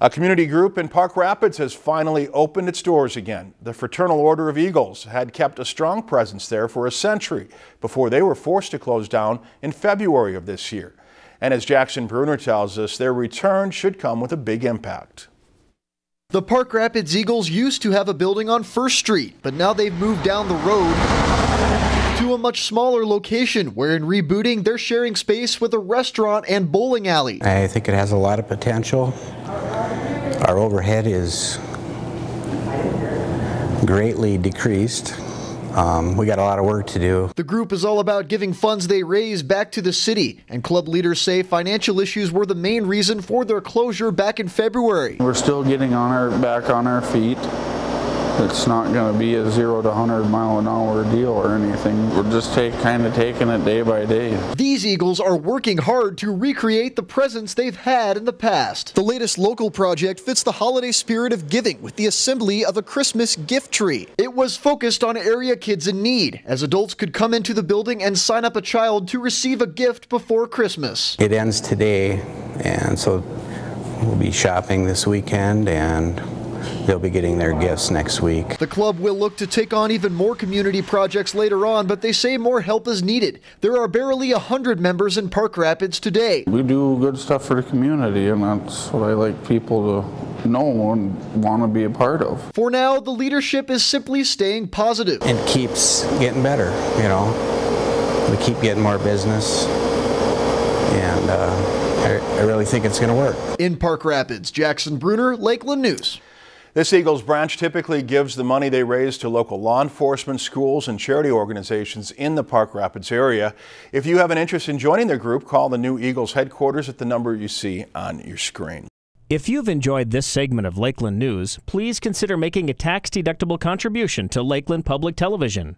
A community group in Park Rapids has finally opened its doors again. The Fraternal Order of Eagles had kept a strong presence there for a century before they were forced to close down in February of this year. And as Jackson Bruner tells us, their return should come with a big impact. The Park Rapids Eagles used to have a building on 1st Street, but now they've moved down the road to a much smaller location where in rebooting they're sharing space with a restaurant and bowling alley. I think it has a lot of potential. Our overhead is greatly decreased. We got a lot of work to do. The group is all about giving funds they raise back to the city, and club leaders say financial issues were the main reason for their closure back in February. We're still getting back on our feet. It's not going to be a 0 to 100 mile an hour deal or anything. We're just kind of taking it day by day. These Eagles are working hard to recreate the presence they've had in the past. The latest local project fits the holiday spirit of giving with the assembly of a Christmas gift tree. It was focused on area kids in need, as adults could come into the building and sign up a child to receive a gift before Christmas. It ends today, and so we'll be shopping this weekend, and they'll be getting their gifts next week. The club will look to take on even more community projects later on, but they say more help is needed. There are barely 100 members in Park Rapids today. We do good stuff for the community, and that's what I like people to know and want to be a part of. For now, the leadership is simply staying positive. It keeps getting better, you know. We keep getting more business, and I really think it's going to work. In Park Rapids, Jackson Bruner, Lakeland News. This Eagles branch typically gives the money they raise to local law enforcement, schools, and charity organizations in the Park Rapids area. If you have an interest in joining their group, call the new Eagles headquarters at the number you see on your screen. If you've enjoyed this segment of Lakeland News, please consider making a tax-deductible contribution to Lakeland Public Television.